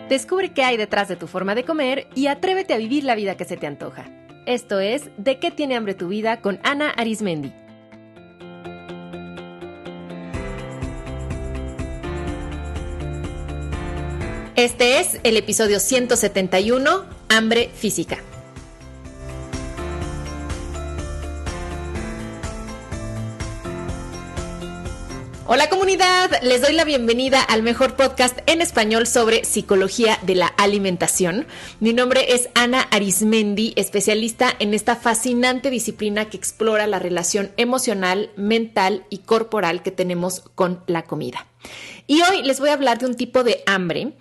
Descubre qué hay detrás de tu forma de comer y atrévete a vivir la vida que se te antoja. Esto es ¿De qué tiene hambre tu vida? Con Ana Arismendi. Este es el episodio 171, Hambre Física. Hola comunidad, les doy la bienvenida al mejor podcast en español sobre psicología de la alimentación. Mi nombre es Ana Arismendi, especialista en esta fascinante disciplina que explora la relación emocional, mental y corporal que tenemos con la comida. Y hoy les voy a hablar de un tipo de hambre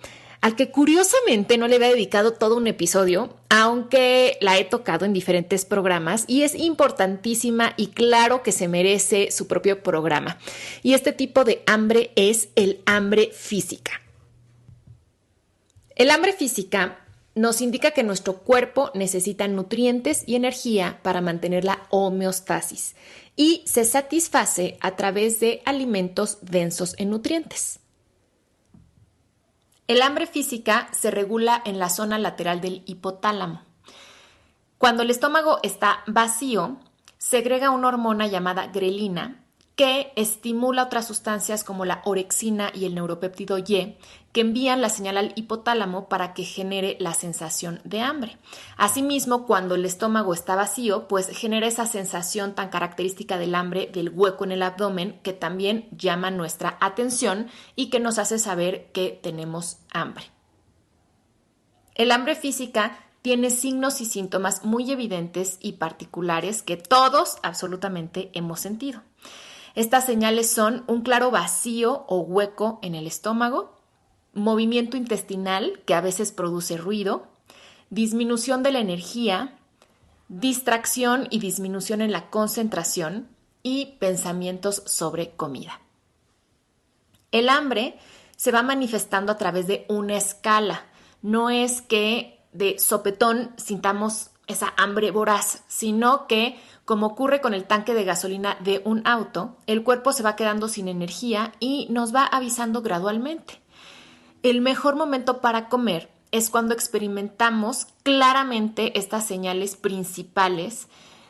al que curiosamente no le había dedicado todo un episodio, aunque la he tocado en diferentes programas y es importantísima y claro que se merece su propio programa. Y este tipo de hambre es el hambre física. El hambre física nos indica que nuestro cuerpo necesita nutrientes y energía para mantener la homeostasis y se satisface a través de alimentos densos en nutrientes. El hambre física se regula en la zona lateral del hipotálamo. Cuando el estómago está vacío, segrega una hormona llamada grelina que estimula otras sustancias como la orexina y el neuropéptido Y, que envían la señal al hipotálamo para que genere la sensación de hambre. Asimismo, cuando el estómago está vacío, pues genera esa sensación tan característica del hambre, del hueco en el abdomen, que también llama nuestra atención y que nos hace saber que tenemos hambre. El hambre física tiene signos y síntomas muy evidentes y particulares que todos absolutamente hemos sentido. Estas señales son un claro vacío o hueco en el estómago, movimiento intestinal que a veces produce ruido, disminución de la energía, distracción y disminución en la concentración y pensamientos sobre comida. El hambre se va manifestando a través de una escala. No es que de sopetón sintamos esa hambre voraz, sino que, como ocurre con el tanque de gasolina de un auto, el cuerpo se va quedando sin energía y nos va avisando gradualmente. El mejor momento para comer es cuando experimentamos claramente estas señales principales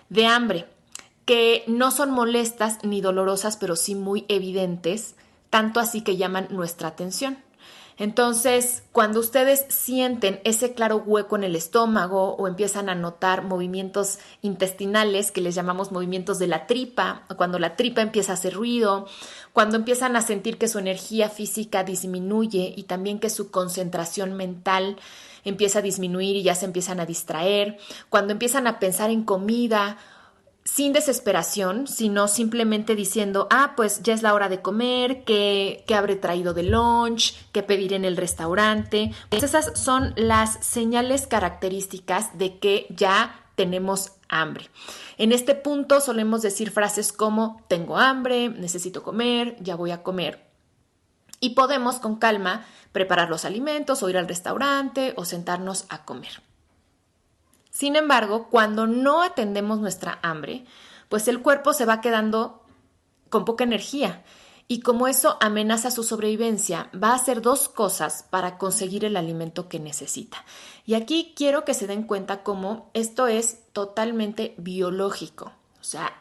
de hambre, que no son molestas ni dolorosas, pero sí muy evidentes, tanto así que llaman nuestra atención. Entonces, cuando ustedes sienten ese claro hueco en el estómago o empiezan a notar movimientos intestinales que les llamamos movimientos de la tripa, o cuando la tripa empieza a hacer ruido, cuando empiezan a sentir que su energía física disminuye y también que su concentración mental empieza a disminuir y ya se empiezan a distraer, cuando empiezan a pensar en comida, sin desesperación, sino simplemente diciendo, pues ya es la hora de comer, ¿qué habré traído de lunch? ¿Qué pedir en el restaurante? Pues esas son las señales características de que ya tenemos hambre. En este punto solemos decir frases como, tengo hambre, necesito comer, ya voy a comer. Y podemos con calma preparar los alimentos o ir al restaurante o sentarnos a comer. Sin embargo, cuando no atendemos nuestra hambre, pues el cuerpo se va quedando con poca energía y como eso amenaza su sobrevivencia, va a hacer dos cosas para conseguir el alimento que necesita. Y aquí quiero que se den cuenta cómo esto es totalmente biológico. O sea,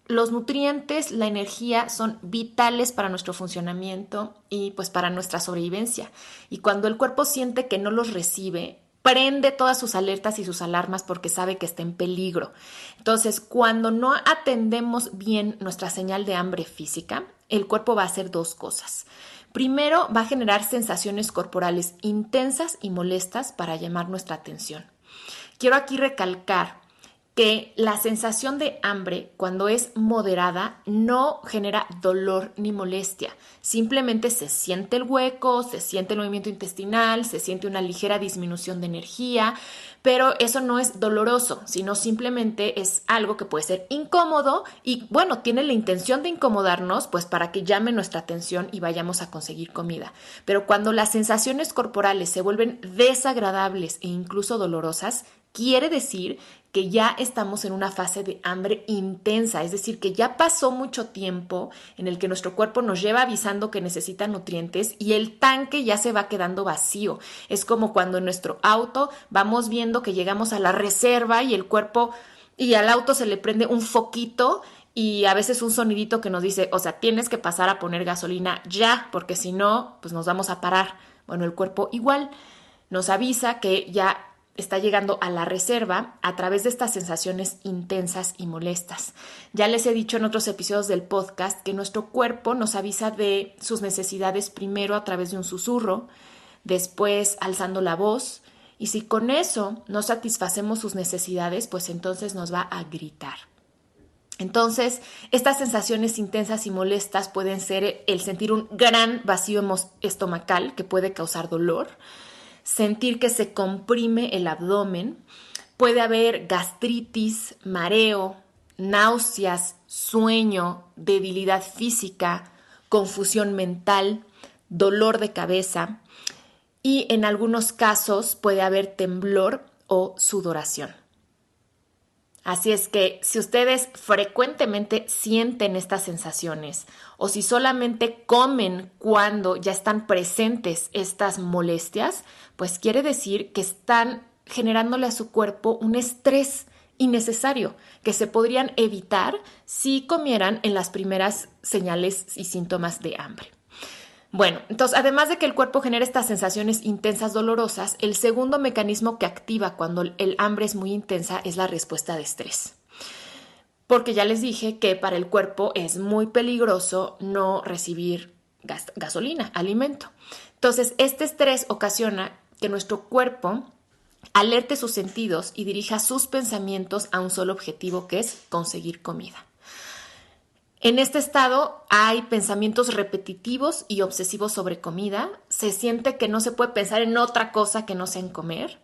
los nutrientes, la energía son vitales para nuestro funcionamiento y pues para nuestra sobrevivencia. Y cuando el cuerpo siente que no los recibe, prende todas sus alertas y sus alarmas porque sabe que está en peligro. Entonces, cuando no atendemos bien nuestra señal de hambre física, el cuerpo va a hacer dos cosas. Primero, va a generar sensaciones corporales intensas y molestas para llamar nuestra atención. Quiero aquí recalcar que la sensación de hambre, cuando es moderada, no genera dolor ni molestia. Simplemente se siente el hueco, se siente el movimiento intestinal, se siente una ligera disminución de energía, pero eso no es doloroso, sino simplemente es algo que puede ser incómodo y, bueno, tiene la intención de incomodarnos, pues para que llame nuestra atención y vayamos a conseguir comida. Pero cuando las sensaciones corporales se vuelven desagradables e incluso dolorosas, quiere decir que ya estamos en una fase de hambre intensa, es decir, que ya pasó mucho tiempo en el que nuestro cuerpo nos lleva avisando que necesita nutrientes y el tanque ya se va quedando vacío. Es como cuando en nuestro auto vamos viendo que llegamos a la reserva y el cuerpo y al auto se le prende un foquito y a veces un sonidito que nos dice, o sea, tienes que pasar a poner gasolina ya, porque si no, pues nos vamos a parar. Bueno, el cuerpo igual nos avisa que ya está llegando a la reserva a través de estas sensaciones intensas y molestas. Ya les he dicho en otros episodios del podcast que nuestro cuerpo nos avisa de sus necesidades primero a través de un susurro, después alzando la voz, y si con eso no satisfacemos sus necesidades, pues entonces nos va a gritar. Entonces, estas sensaciones intensas y molestas pueden ser el sentir un gran vacío estomacal que puede causar dolor, sentir que se comprime el abdomen, puede haber gastritis, mareo, náuseas, sueño, debilidad física, confusión mental, dolor de cabeza y en algunos casos puede haber temblor o sudoración. Así es que si ustedes frecuentemente sienten estas sensaciones o si solamente comen cuando ya están presentes estas molestias, pues quiere decir que están generándole a su cuerpo un estrés innecesario que se podrían evitar si comieran en las primeras señales y síntomas de hambre. Bueno, entonces, además de que el cuerpo genera estas sensaciones intensas dolorosas, el segundo mecanismo que activa cuando el hambre es muy intensa es la respuesta de estrés. Porque ya les dije que para el cuerpo es muy peligroso no recibir gasolina, alimento. Entonces, este estrés ocasiona que nuestro cuerpo alerte sus sentidos y dirija sus pensamientos a un solo objetivo, que es conseguir comida. En este estado hay pensamientos repetitivos y obsesivos sobre comida. Se siente que no se puede pensar en otra cosa que no sea en comer.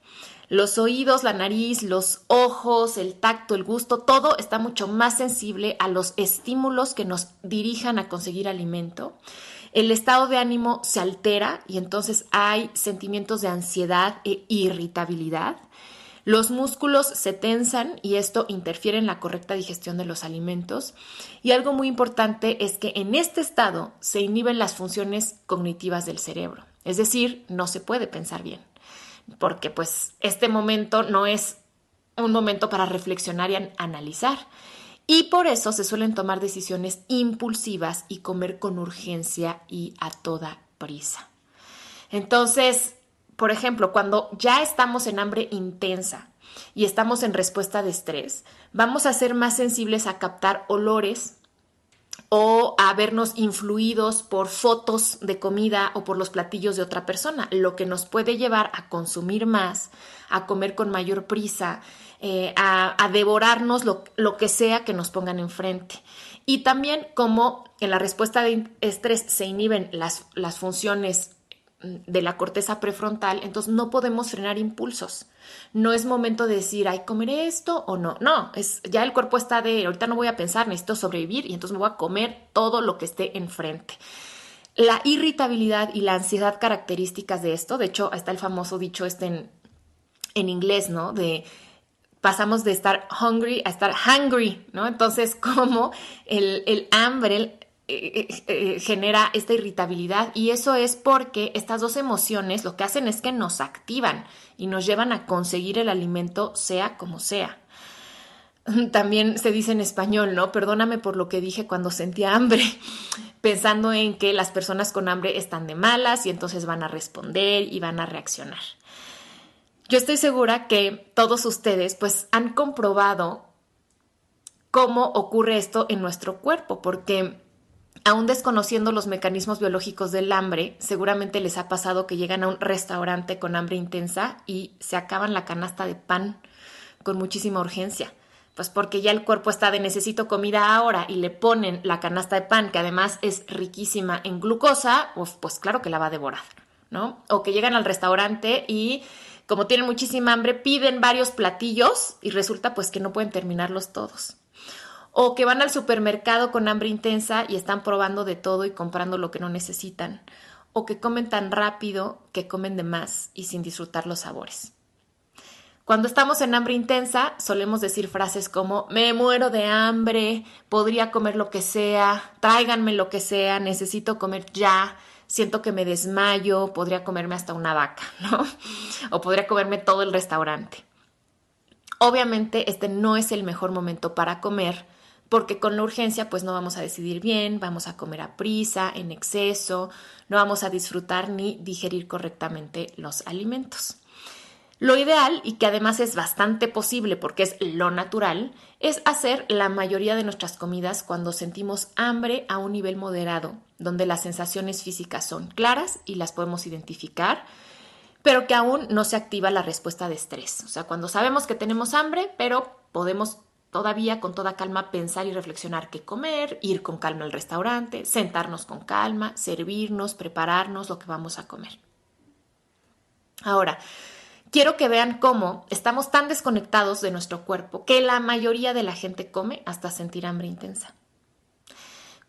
Los oídos, la nariz, los ojos, el tacto, el gusto, todo está mucho más sensible a los estímulos que nos dirijan a conseguir alimento. El estado de ánimo se altera y entonces hay sentimientos de ansiedad e irritabilidad. Los músculos se tensan y esto interfiere en la correcta digestión de los alimentos. Y algo muy importante es que en este estado se inhiben las funciones cognitivas del cerebro. Es decir, no se puede pensar bien, porque pues este momento no es un momento para reflexionar y analizar. Y por eso se suelen tomar decisiones impulsivas y comer con urgencia y a toda prisa. Entonces, por ejemplo, cuando ya estamos en hambre intensa y estamos en respuesta de estrés, vamos a ser más sensibles a captar olores o a vernos influidos por fotos de comida o por los platillos de otra persona, lo que nos puede llevar a consumir más, a comer con mayor prisa, a devorarnos lo que sea que nos pongan enfrente. Y también como en la respuesta de estrés se inhiben las funciones de la corteza prefrontal, entonces no podemos frenar impulsos. No es momento de decir, ay, ¿comeré esto o no? No, ya el cuerpo está de, ahorita no voy a pensar, necesito sobrevivir y entonces me voy a comer todo lo que esté enfrente. La irritabilidad y la ansiedad características de esto, de hecho, está el famoso dicho en inglés, ¿no? De pasamos de estar hungry a estar hungry, ¿no? Entonces, como el hambre genera esta irritabilidad y eso es porque estas dos emociones lo que hacen es que nos activan y nos llevan a conseguir el alimento sea como sea. También se dice en español, ¿no? Perdóname por lo que dije cuando sentía hambre, pensando en que las personas con hambre están de malas y entonces van a responder y van a reaccionar. Yo estoy segura que todos ustedes pues han comprobado cómo ocurre esto en nuestro cuerpo, porque aún desconociendo los mecanismos biológicos del hambre, seguramente les ha pasado que llegan a un restaurante con hambre intensa y se acaban la canasta de pan con muchísima urgencia. Pues porque ya el cuerpo está de necesito comida ahora y le ponen la canasta de pan, que además es riquísima en glucosa, pues claro que la va a devorar, ¿no? O que llegan al restaurante y como tienen muchísima hambre, piden varios platillos y resulta pues que no pueden terminarlos todos. O que van al supermercado con hambre intensa y están probando de todo y comprando lo que no necesitan. O que comen tan rápido que comen de más y sin disfrutar los sabores. Cuando estamos en hambre intensa, solemos decir frases como me muero de hambre, podría comer lo que sea, tráiganme lo que sea, necesito comer ya, siento que me desmayo, podría comerme hasta una vaca, ¿no? O podría comerme todo el restaurante. Obviamente este no es el mejor momento para comer, porque con la urgencia pues no vamos a decidir bien, vamos a comer a prisa, en exceso, no vamos a disfrutar ni digerir correctamente los alimentos. Lo ideal, y que además es bastante posible porque es lo natural, es hacer la mayoría de nuestras comidas cuando sentimos hambre a un nivel moderado, donde las sensaciones físicas son claras y las podemos identificar, pero que aún no se activa la respuesta de estrés. O sea, cuando sabemos que tenemos hambre, pero podemos todavía con toda calma pensar y reflexionar qué comer, ir con calma al restaurante, sentarnos con calma, servirnos, prepararnos lo que vamos a comer. Ahora, quiero que vean cómo estamos tan desconectados de nuestro cuerpo que la mayoría de la gente come hasta sentir hambre intensa.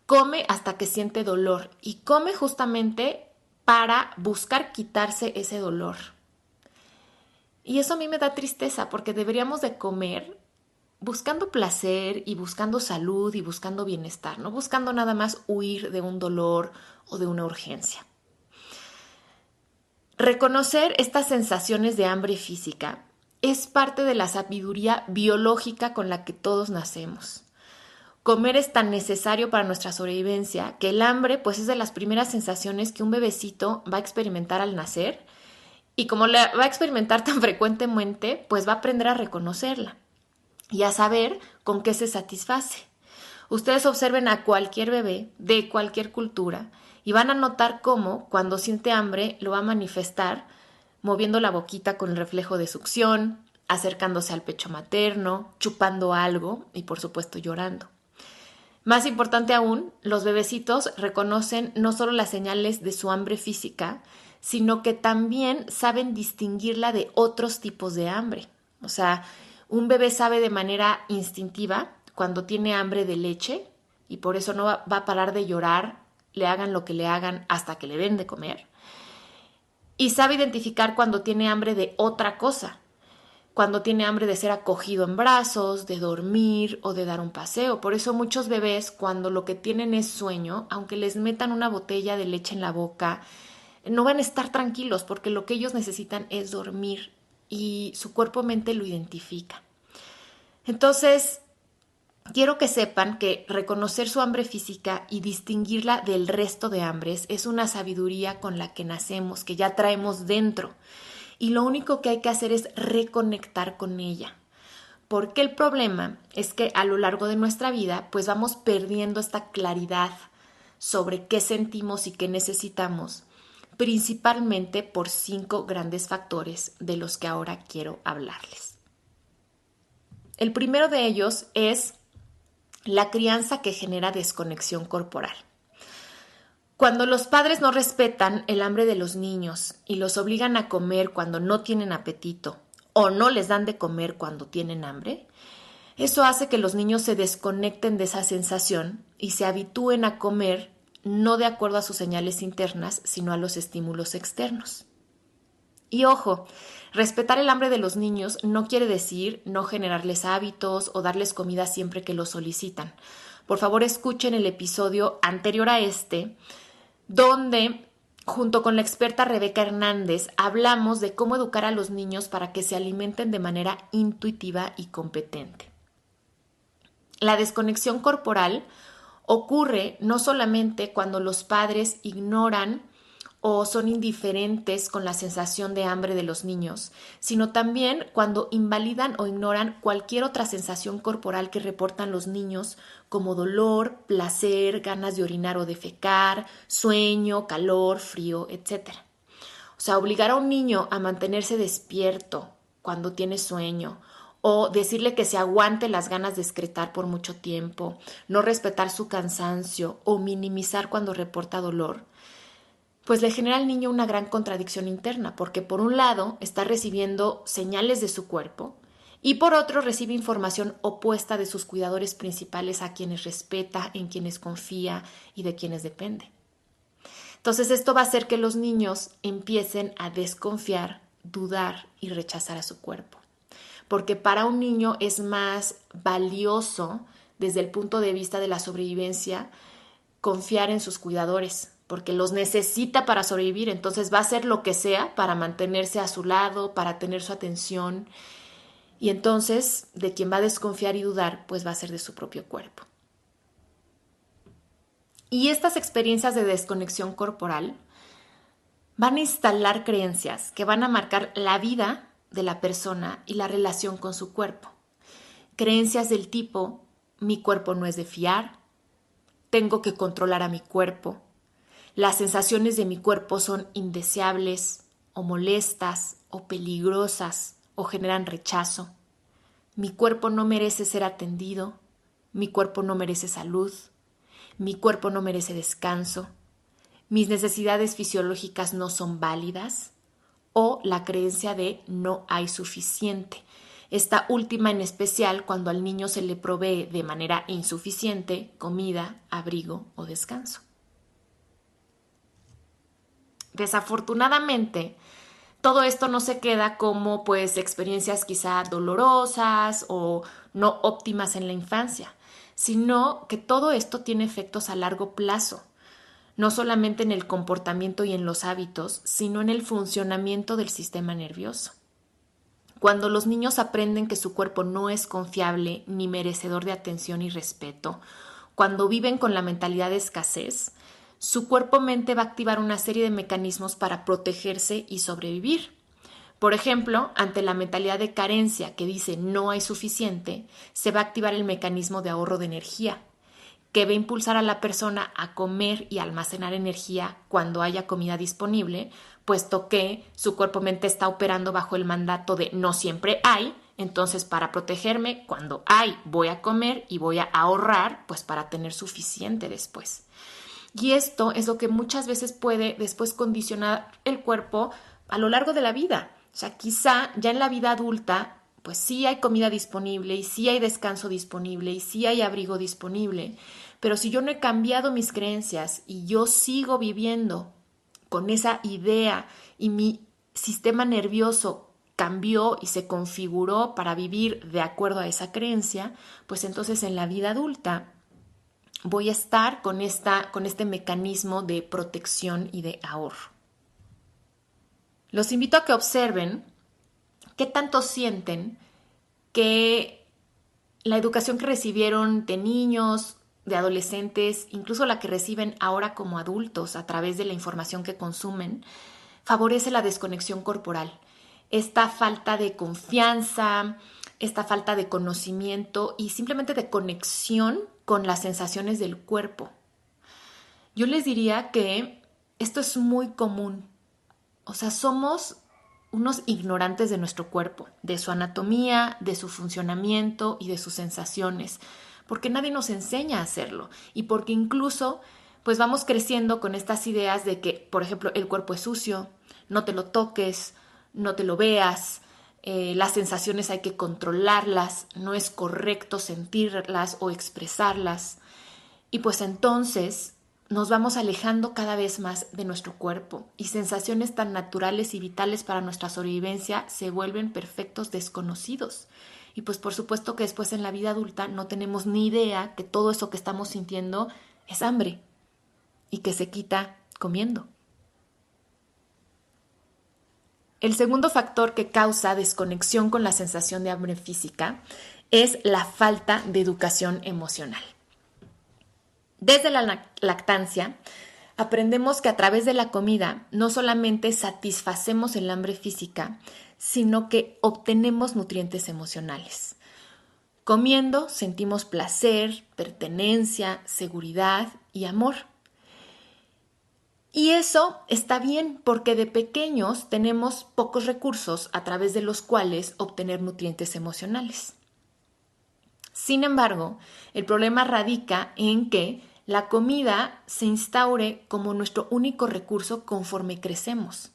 Come hasta que siente dolor y come justamente para buscar quitarse ese dolor. Y eso a mí me da tristeza porque deberíamos de comer buscando placer y buscando salud y buscando bienestar, no buscando nada más huir de un dolor o de una urgencia. Reconocer estas sensaciones de hambre física es parte de la sabiduría biológica con la que todos nacemos. Comer es tan necesario para nuestra sobrevivencia que el hambre pues es de las primeras sensaciones que un bebecito va a experimentar al nacer y como la va a experimentar tan frecuentemente pues va a aprender a reconocerla y a saber con qué se satisface. Ustedes observen a cualquier bebé de cualquier cultura y van a notar cómo cuando siente hambre lo va a manifestar moviendo la boquita con el reflejo de succión, acercándose al pecho materno, chupando algo y por supuesto llorando. Más importante aún, los bebecitos reconocen no solo las señales de su hambre física, sino que también saben distinguirla de otros tipos de hambre. O sea, un bebé sabe de manera instintiva cuando tiene hambre de leche y por eso no va a parar de llorar, le hagan lo que le hagan hasta que le den de comer. Y sabe identificar cuando tiene hambre de otra cosa, cuando tiene hambre de ser acogido en brazos, de dormir o de dar un paseo. Por eso muchos bebés, cuando lo que tienen es sueño, aunque les metan una botella de leche en la boca, no van a estar tranquilos porque lo que ellos necesitan es dormir y su cuerpo-mente lo identifica. Entonces, quiero que sepan que reconocer su hambre física y distinguirla del resto de hambres es una sabiduría con la que nacemos, que ya traemos dentro. Y lo único que hay que hacer es reconectar con ella. Porque el problema es que a lo largo de nuestra vida, pues vamos perdiendo esta claridad sobre qué sentimos y qué necesitamos, principalmente por 5 grandes factores de los que ahora quiero hablarles. El primero de ellos es la crianza que genera desconexión corporal. Cuando los padres no respetan el hambre de los niños y los obligan a comer cuando no tienen apetito o no les dan de comer cuando tienen hambre, eso hace que los niños se desconecten de esa sensación y se habitúen a comer no de acuerdo a sus señales internas, sino a los estímulos externos. Y ojo, respetar el hambre de los niños no quiere decir no generarles hábitos o darles comida siempre que lo solicitan. Por favor, escuchen el episodio anterior a este, donde, junto con la experta Rebeca Hernández, hablamos de cómo educar a los niños para que se alimenten de manera intuitiva y competente. La desconexión corporal ocurre no solamente cuando los padres ignoran o son indiferentes con la sensación de hambre de los niños, sino también cuando invalidan o ignoran cualquier otra sensación corporal que reportan los niños, como dolor, placer, ganas de orinar o defecar, sueño, calor, frío, etc. O sea, obligar a un niño a mantenerse despierto cuando tiene sueño, o decirle que se aguante las ganas de excretar por mucho tiempo, no respetar su cansancio o minimizar cuando reporta dolor, pues le genera al niño una gran contradicción interna, porque por un lado está recibiendo señales de su cuerpo y por otro recibe información opuesta de sus cuidadores principales a quienes respeta, en quienes confía y de quienes depende. Entonces esto va a hacer que los niños empiecen a desconfiar, dudar y rechazar a su cuerpo. porque para un niño es más valioso desde el punto de vista de la sobrevivencia confiar en sus cuidadores, porque los necesita para sobrevivir, entonces va a hacer lo que sea para mantenerse a su lado, para tener su atención, y entonces de quien va a desconfiar y dudar, pues va a ser de su propio cuerpo. Y estas experiencias de desconexión corporal van a instalar creencias que van a marcar la vida de la persona y la relación con su cuerpo. Creencias del tipo, mi cuerpo no es de fiar, tengo que controlar a mi cuerpo, las sensaciones de mi cuerpo son indeseables o molestas o peligrosas o generan rechazo, mi cuerpo no merece ser atendido, mi cuerpo no merece salud, mi cuerpo no merece descanso, mis necesidades fisiológicas no son válidas, o la creencia de no hay suficiente. Esta última en especial cuando al niño se le provee de manera insuficiente comida, abrigo o descanso. Desafortunadamente, todo esto no se queda como pues experiencias quizá dolorosas o no óptimas en la infancia, sino que todo esto tiene efectos a largo plazo, no solamente en el comportamiento y en los hábitos, sino en el funcionamiento del sistema nervioso. Cuando los niños aprenden que su cuerpo no es confiable ni merecedor de atención y respeto, cuando viven con la mentalidad de escasez, su cuerpo-mente va a activar una serie de mecanismos para protegerse y sobrevivir. Por ejemplo, ante la mentalidad de carencia que dice no hay suficiente, se va a activar el mecanismo de ahorro de energía, que va a impulsar a la persona a comer y almacenar energía cuando haya comida disponible, puesto que su cuerpo-mente está operando bajo el mandato de no siempre hay, entonces para protegerme, cuando hay, voy a comer y voy a ahorrar, pues para tener suficiente después. Y esto es lo que muchas veces puede después condicionar el cuerpo a lo largo de la vida. O sea, quizá ya en la vida adulta, pues sí hay comida disponible y sí hay descanso disponible y sí hay abrigo disponible, pero si yo no he cambiado mis creencias y yo sigo viviendo con esa idea y mi sistema nervioso cambió y se configuró para vivir de acuerdo a esa creencia, pues entonces en la vida adulta voy a estar con este mecanismo de protección y de ahorro. Los invito a que observen qué tanto sienten que la educación que recibieron de niños, de adolescentes, incluso la que reciben ahora como adultos a través de la información que consumen, favorece la desconexión corporal. Esta falta de confianza, esta falta de conocimiento y simplemente de conexión con las sensaciones del cuerpo. Yo les diría que esto es muy común. O sea, somos unos ignorantes de nuestro cuerpo, de su anatomía, de su funcionamiento y de sus sensaciones, porque nadie nos enseña a hacerlo y porque incluso pues vamos creciendo con estas ideas de que, por ejemplo, el cuerpo es sucio, no te lo toques, no te lo veas, las sensaciones hay que controlarlas, no es correcto sentirlas o expresarlas. Y pues entonces nos vamos alejando cada vez más de nuestro cuerpo y sensaciones tan naturales y vitales para nuestra sobrevivencia se vuelven perfectos desconocidos. Y pues por supuesto que después en la vida adulta no tenemos ni idea que todo eso que estamos sintiendo es hambre y que se quita comiendo. El segundo factor que causa desconexión con la sensación de hambre física es la falta de educación emocional. Desde la lactancia, aprendemos que a través de la comida no solamente satisfacemos el hambre física, sino que obtenemos nutrientes emocionales. Comiendo sentimos placer, pertenencia, seguridad y amor. Y eso está bien porque de pequeños tenemos pocos recursos a través de los cuales obtener nutrientes emocionales. Sin embargo, el problema radica en que la comida se instaure como nuestro único recurso conforme crecemos.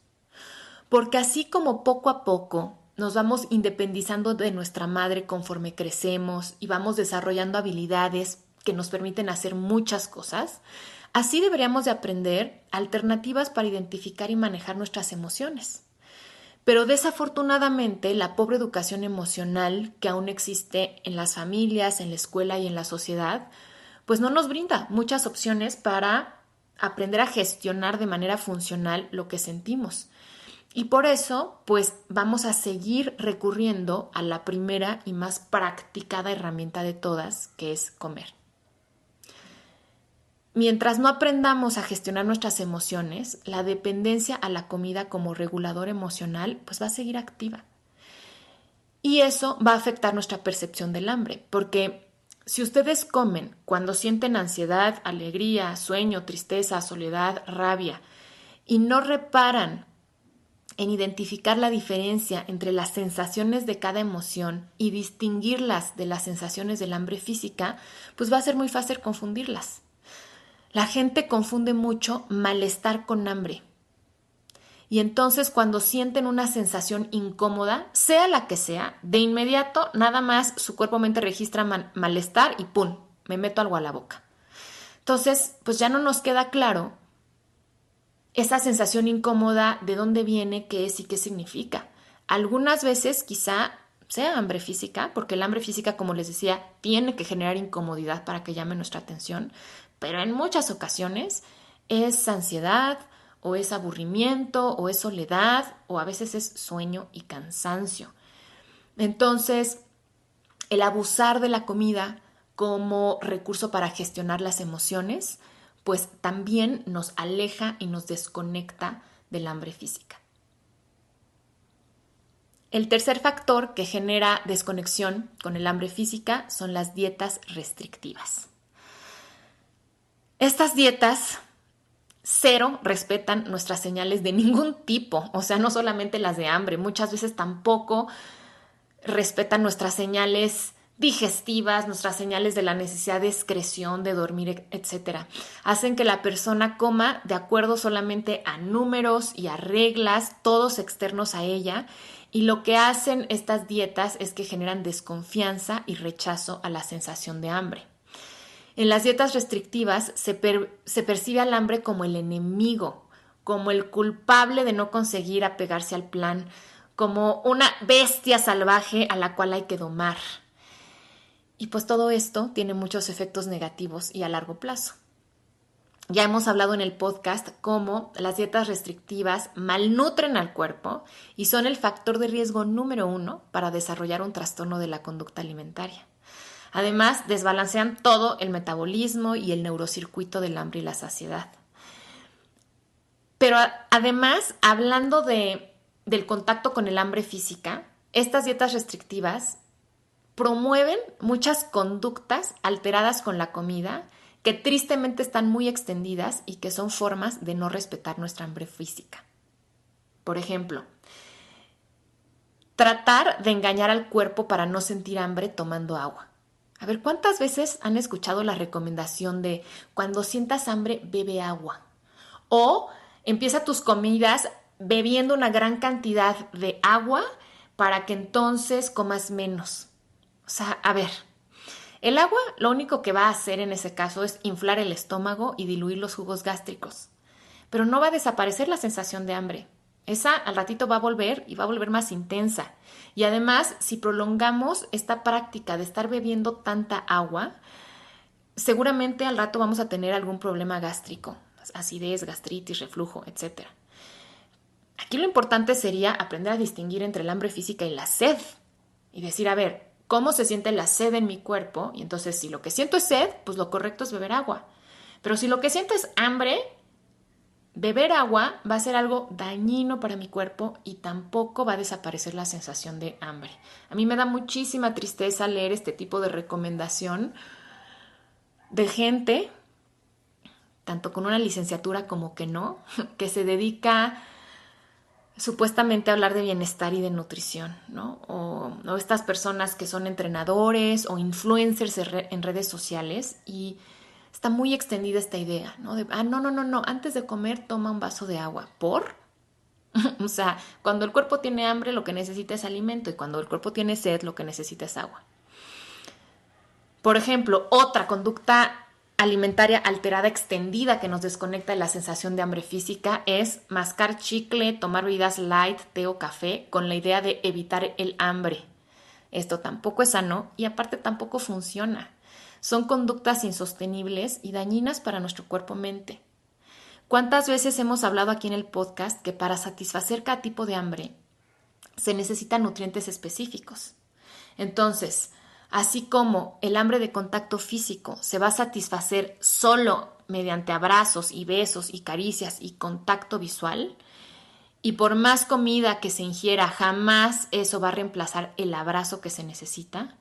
Porque así como poco a poco nos vamos independizando de nuestra madre conforme crecemos y vamos desarrollando habilidades que nos permiten hacer muchas cosas, así deberíamos de aprender alternativas para identificar y manejar nuestras emociones. Pero desafortunadamente la pobre educación emocional que aún existe en las familias, en la escuela y en la sociedad, pues no nos brinda muchas opciones para aprender a gestionar de manera funcional lo que sentimos. Y por eso, pues vamos a seguir recurriendo a la primera y más practicada herramienta de todas, que es comer. Mientras no aprendamos a gestionar nuestras emociones, la dependencia a la comida como regulador emocional pues va a seguir activa. Y eso va a afectar nuestra percepción del hambre, porque si ustedes comen cuando sienten ansiedad, alegría, sueño, tristeza, soledad, rabia, y no reparan en identificar la diferencia entre las sensaciones de cada emoción y distinguirlas de las sensaciones del hambre física, pues va a ser muy fácil confundirlas. La gente confunde mucho malestar con hambre. Y entonces cuando sienten una sensación incómoda, sea la que sea, de inmediato nada más su cuerpo-mente registra malestar y ¡pum! Me meto algo a la boca. Entonces, pues ya no nos queda claro esa sensación incómoda, de dónde viene, qué es y qué significa. Algunas veces quizá sea hambre física, porque el hambre física, como les decía, tiene que generar incomodidad para que llame nuestra atención, pero en muchas ocasiones es ansiedad, o es aburrimiento, o es soledad, o a veces es sueño y cansancio. Entonces, el abusar de la comida como recurso para gestionar las emociones, pues también nos aleja y nos desconecta del hambre física. El tercer factor que genera desconexión con el hambre física son las dietas restrictivas. Estas dietas cero respetan nuestras señales de ningún tipo, o sea, no solamente las de hambre, muchas veces tampoco respetan nuestras señales digestivas, nuestras señales de la necesidad de excreción, de dormir, etc. Hacen que la persona coma de acuerdo solamente a números y a reglas, todos externos a ella, y lo que hacen estas dietas es que generan desconfianza y rechazo a la sensación de hambre. En las dietas restrictivas se percibe al hambre como el enemigo, como el culpable de no conseguir apegarse al plan, como una bestia salvaje a la cual hay que domar. Y pues todo esto tiene muchos efectos negativos y a largo plazo. Ya hemos hablado en el podcast cómo las dietas restrictivas malnutren al cuerpo y son el factor de riesgo número 1 para desarrollar un trastorno de la conducta alimentaria. Además, desbalancean todo el metabolismo y el neurocircuito del hambre y la saciedad. Pero además, hablando del contacto con el hambre física, estas dietas restrictivas promueven muchas conductas alteradas con la comida que tristemente están muy extendidas y que son formas de no respetar nuestra hambre física. Por ejemplo, tratar de engañar al cuerpo para no sentir hambre tomando agua. A ver, ¿cuántas veces han escuchado la recomendación de cuando sientas hambre, bebe agua? O empieza tus comidas bebiendo una gran cantidad de agua para que entonces comas menos. O sea, a ver, el agua lo único que va a hacer en ese caso es inflar el estómago y diluir los jugos gástricos, pero no va a desaparecer la sensación de hambre. Esa al ratito va a volver y va a volver más intensa. Y además, si prolongamos esta práctica de estar bebiendo tanta agua, seguramente al rato vamos a tener algún problema gástrico, acidez, gastritis, reflujo, etc. Aquí lo importante sería aprender a distinguir entre el hambre física y la sed. Y decir, a ver, ¿cómo se siente la sed en mi cuerpo? Y entonces, si lo que siento es sed, pues lo correcto es beber agua. Pero si lo que siento es hambre, beber agua va a ser algo dañino para mi cuerpo y tampoco va a desaparecer la sensación de hambre. A mí me da muchísima tristeza leer este tipo de recomendación de gente, tanto con una licenciatura como que no, que se dedica supuestamente a hablar de bienestar y de nutrición, ¿no? O estas personas que son entrenadores o influencers en redes sociales y está muy extendida esta idea, ¿no? De, no, antes de comer toma un vaso de agua. ¿Por? O sea, cuando el cuerpo tiene hambre lo que necesita es alimento y cuando el cuerpo tiene sed lo que necesita es agua. Por ejemplo, otra conducta alimentaria alterada extendida que nos desconecta de la sensación de hambre física es mascar chicle, tomar bebidas light, té o café con la idea de evitar el hambre. Esto tampoco es sano y aparte tampoco funciona. Son conductas insostenibles y dañinas para nuestro cuerpo-mente. ¿Cuántas veces hemos hablado aquí en el podcast que para satisfacer cada tipo de hambre se necesitan nutrientes específicos? Entonces, así como el hambre de contacto físico se va a satisfacer solo mediante abrazos y besos y caricias y contacto visual, y por más comida que se ingiera, jamás eso va a reemplazar el abrazo que se necesita,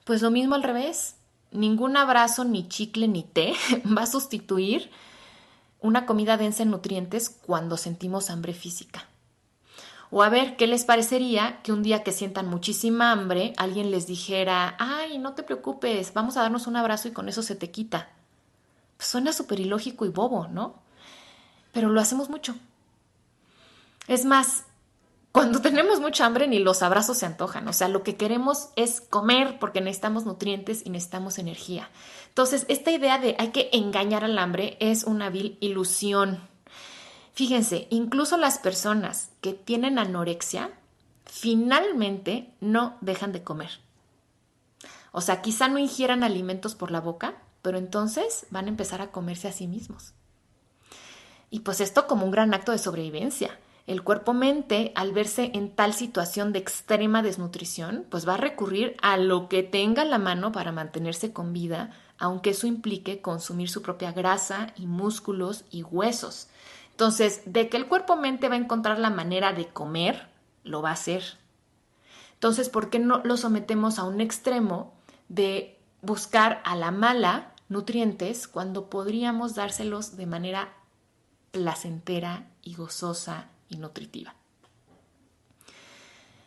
pues lo mismo al revés. Ningún abrazo, ni chicle, ni té va a sustituir una comida densa en nutrientes cuando sentimos hambre física. O a ver, ¿qué les parecería que un día que sientan muchísima hambre, alguien les dijera, ay, no te preocupes, vamos a darnos un abrazo y con eso se te quita? Pues suena súper ilógico y bobo, ¿no? Pero lo hacemos mucho. Es más, cuando tenemos mucha hambre ni los abrazos se antojan. O sea, lo que queremos es comer porque necesitamos nutrientes y necesitamos energía. Entonces, esta idea de hay que engañar al hambre es una vil ilusión. Fíjense, incluso las personas que tienen anorexia finalmente no dejan de comer. O sea, quizá no ingieran alimentos por la boca, pero entonces van a empezar a comerse a sí mismos. Y pues esto como un gran acto de sobrevivencia. El cuerpo-mente, al verse en tal situación de extrema desnutrición, pues va a recurrir a lo que tenga a la mano para mantenerse con vida, aunque eso implique consumir su propia grasa y músculos y huesos. Entonces, de que el cuerpo-mente va a encontrar la manera de comer, lo va a hacer. Entonces, ¿por qué no lo sometemos a un extremo de buscar a la mala nutrientes cuando podríamos dárselos de manera placentera y gozosa y nutritiva?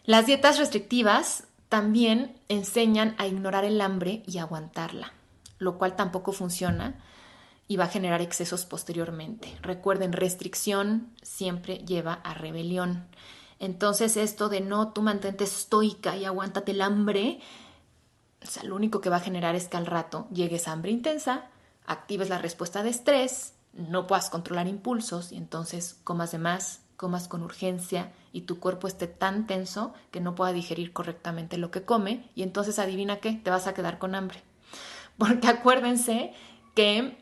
Las dietas restrictivas también enseñan a ignorar el hambre y aguantarla, lo cual tampoco funciona y va a generar excesos posteriormente. Recuerden, restricción siempre lleva a rebelión. Entonces esto de no, tú mantente estoica y aguántate el hambre, o sea, lo único que va a generar es que al rato llegues a hambre intensa, actives la respuesta de estrés, no puedas controlar impulsos y entonces comas de más, comas con urgencia y tu cuerpo esté tan tenso que no pueda digerir correctamente lo que come y entonces adivina qué, te vas a quedar con hambre. Porque acuérdense que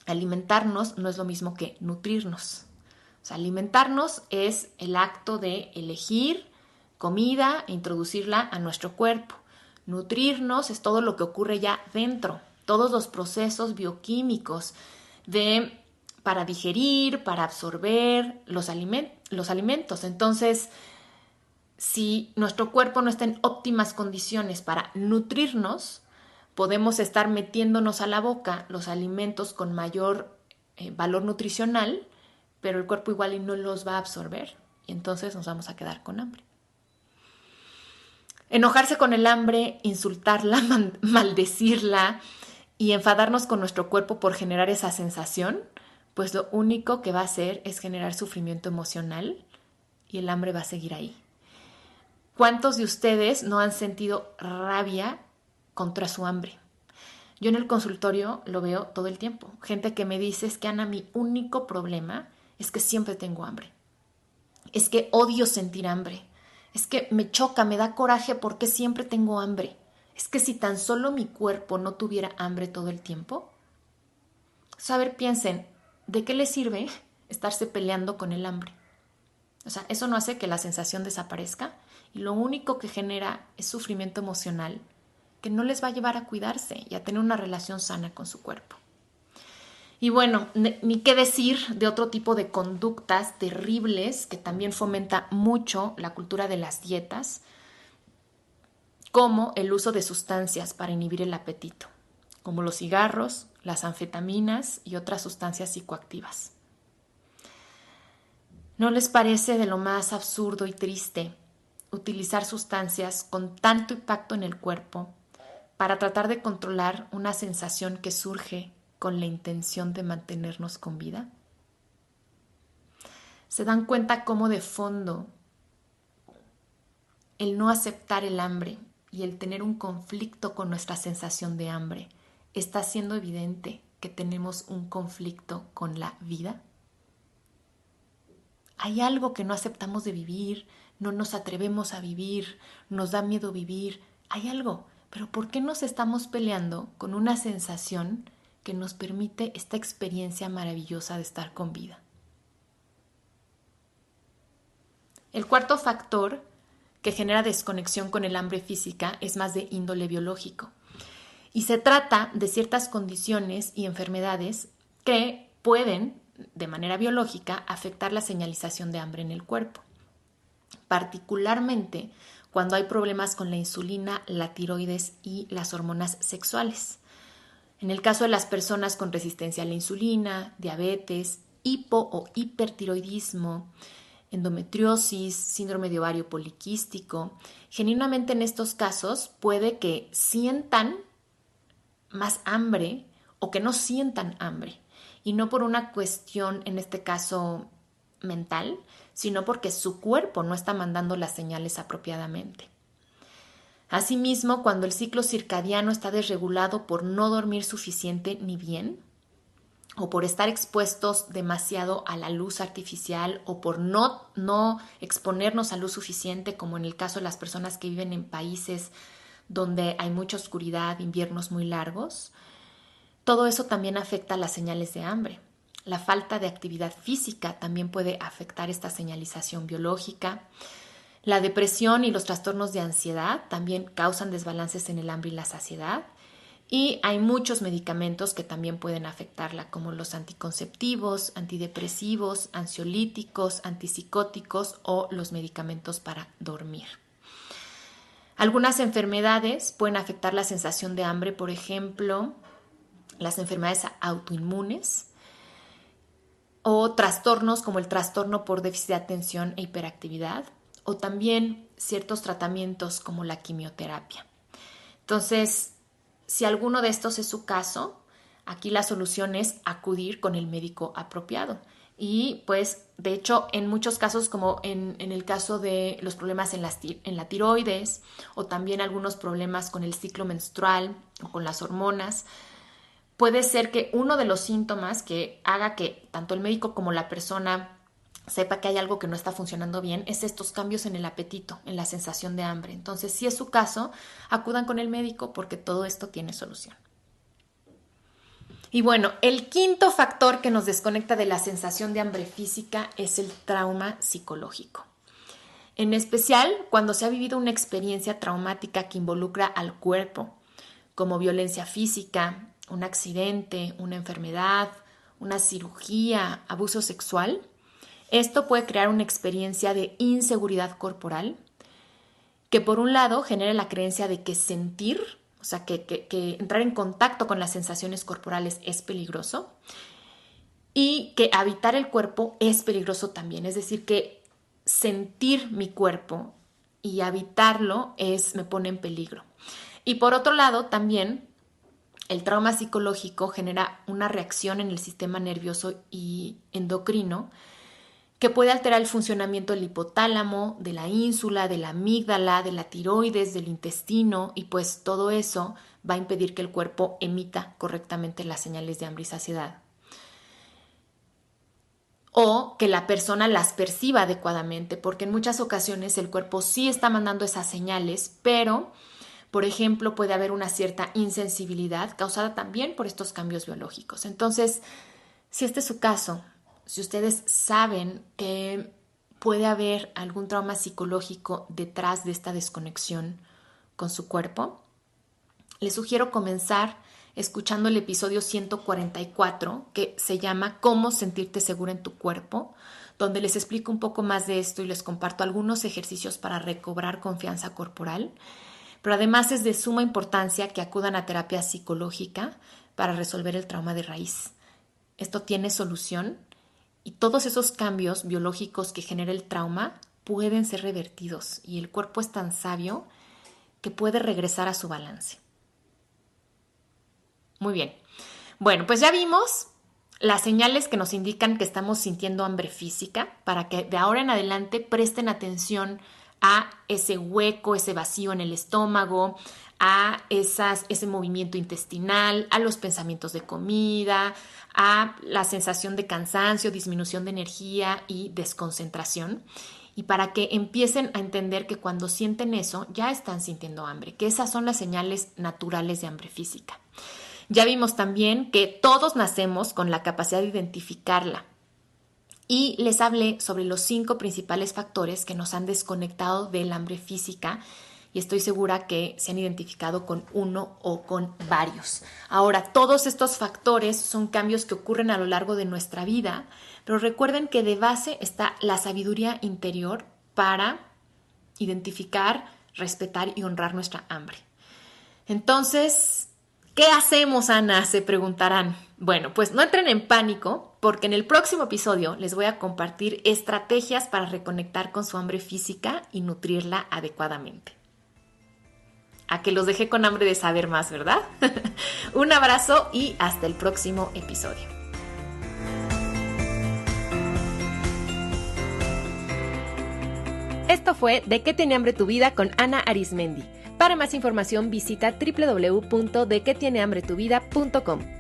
alimentarnos no es lo mismo que nutrirnos. O sea, alimentarnos es el acto de elegir comida e introducirla a nuestro cuerpo. Nutrirnos es todo lo que ocurre ya dentro, todos los procesos bioquímicos para digerir, para absorber los alimentos. Entonces, si nuestro cuerpo no está en óptimas condiciones para nutrirnos, podemos estar metiéndonos a la boca los alimentos con mayor valor nutricional, pero el cuerpo igual no los va a absorber y entonces nos vamos a quedar con hambre. Enojarse con el hambre, insultarla, maldecirla y enfadarnos con nuestro cuerpo por generar esa sensación, pues lo único que va a hacer es generar sufrimiento emocional y el hambre va a seguir ahí. ¿Cuántos de ustedes no han sentido rabia contra su hambre? Yo en el consultorio lo veo todo el tiempo. Gente que me dice, es que Ana, mi único problema es que siempre tengo hambre. Es que odio sentir hambre. Es que me choca, me da coraje porque siempre tengo hambre. Es que si tan solo mi cuerpo no tuviera hambre todo el tiempo. A ver, piensen, ¿de qué les sirve estarse peleando con el hambre? O sea, eso no hace que la sensación desaparezca y lo único que genera es sufrimiento emocional que no les va a llevar a cuidarse y a tener una relación sana con su cuerpo. Y bueno, ni qué decir de otro tipo de conductas terribles que también fomenta mucho la cultura de las dietas, como el uso de sustancias para inhibir el apetito, como los cigarros, las anfetaminas y otras sustancias psicoactivas. ¿No les parece de lo más absurdo y triste utilizar sustancias con tanto impacto en el cuerpo para tratar de controlar una sensación que surge con la intención de mantenernos con vida? ¿Se dan cuenta cómo de fondo el no aceptar el hambre y el tener un conflicto con nuestra sensación de hambre ¿está siendo evidente que tenemos un conflicto con la vida? Hay algo que no aceptamos de vivir, no nos atrevemos a vivir, nos da miedo vivir. Hay algo, pero ¿por qué nos estamos peleando con una sensación que nos permite esta experiencia maravillosa de estar con vida? El cuarto factor que genera desconexión con el hambre física es más de índole biológico. Y se trata de ciertas condiciones y enfermedades que pueden, de manera biológica, afectar la señalización de hambre en el cuerpo. Particularmente cuando hay problemas con la insulina, la tiroides y las hormonas sexuales. En el caso de las personas con resistencia a la insulina, diabetes, hipo o hipertiroidismo, endometriosis, síndrome de ovario poliquístico, genuinamente en estos casos puede que sientan más hambre o que no sientan hambre. Y no por una cuestión, en este caso, mental, sino porque su cuerpo no está mandando las señales apropiadamente. Asimismo, cuando el ciclo circadiano está desregulado por no dormir suficiente ni bien, o por estar expuestos demasiado a la luz artificial, o por no exponernos a luz suficiente, como en el caso de las personas que viven en países donde hay mucha oscuridad, inviernos muy largos, todo eso también afecta las señales de hambre. La falta de actividad física también puede afectar esta señalización biológica. La depresión y los trastornos de ansiedad también causan desbalances en el hambre y la saciedad. Y hay muchos medicamentos que también pueden afectarla, como los anticonceptivos, antidepresivos, ansiolíticos, antipsicóticos o los medicamentos para dormir. Algunas enfermedades pueden afectar la sensación de hambre, por ejemplo, las enfermedades autoinmunes o trastornos como el trastorno por déficit de atención e hiperactividad, o también ciertos tratamientos como la quimioterapia. Entonces, si alguno de estos es su caso, aquí la solución es acudir con el médico apropiado. Y pues, de hecho, en muchos casos, como en el caso de los problemas en la tiroides, o también algunos problemas con el ciclo menstrual o con las hormonas, puede ser que uno de los síntomas que haga que tanto el médico como la persona sepa que hay algo que no está funcionando bien es estos cambios en el apetito, en la sensación de hambre. Entonces, si es su caso, acudan con el médico porque todo esto tiene solución. Y bueno, el quinto factor que nos desconecta de la sensación de hambre física es el trauma psicológico. En especial cuando se ha vivido una experiencia traumática que involucra al cuerpo, como violencia física, un accidente, una enfermedad, una cirugía, abuso sexual. Esto puede crear una experiencia de inseguridad corporal que por un lado genera la creencia de que sentir, o sea, que entrar en contacto con las sensaciones corporales es peligroso y que habitar el cuerpo es peligroso también. Es decir, que sentir mi cuerpo y habitarlo me pone en peligro. Y por otro lado, también el trauma psicológico genera una reacción en el sistema nervioso y endocrino que puede alterar el funcionamiento del hipotálamo, de la ínsula, de la amígdala, de la tiroides, del intestino, y pues todo eso va a impedir que el cuerpo emita correctamente las señales de hambre y saciedad. O que la persona las perciba adecuadamente, porque en muchas ocasiones el cuerpo sí está mandando esas señales, pero, por ejemplo, puede haber una cierta insensibilidad causada también por estos cambios biológicos. Entonces, si este es su caso, si ustedes saben que puede haber algún trauma psicológico detrás de esta desconexión con su cuerpo, les sugiero comenzar escuchando el episodio 144 que se llama ¿Cómo sentirte segura en tu cuerpo?, donde les explico un poco más de esto y les comparto algunos ejercicios para recobrar confianza corporal. Pero además es de suma importancia que acudan a terapia psicológica para resolver el trauma de raíz. Esto tiene solución. Y todos esos cambios biológicos que genera el trauma pueden ser revertidos y el cuerpo es tan sabio que puede regresar a su balance. Muy bien. Bueno, pues ya vimos las señales que nos indican que estamos sintiendo hambre física para que de ahora en adelante presten atención a ese hueco, ese vacío en el estómago, a ese movimiento intestinal, a los pensamientos de comida, a la sensación de cansancio, disminución de energía y desconcentración. Y para que empiecen a entender que cuando sienten eso, ya están sintiendo hambre, que esas son las señales naturales de hambre física. Ya vimos también que todos nacemos con la capacidad de identificarla. Y les hablé sobre los 5 principales factores que nos han desconectado del hambre física y estoy segura que se han identificado con uno o con varios. Ahora, todos estos factores son cambios que ocurren a lo largo de nuestra vida, pero recuerden que de base está la sabiduría interior para identificar, respetar y honrar nuestra hambre. Entonces, ¿qué hacemos, Ana?, se preguntarán. Bueno, pues no entren en pánico porque en el próximo episodio les voy a compartir estrategias para reconectar con su hambre física y nutrirla adecuadamente. A que los dejé con hambre de saber más, ¿verdad? Un abrazo y hasta el próximo episodio. Esto fue ¿De qué tiene hambre tu vida? Con Ana Arismendi. Para más información visita www.dequetienehambretuvida.com.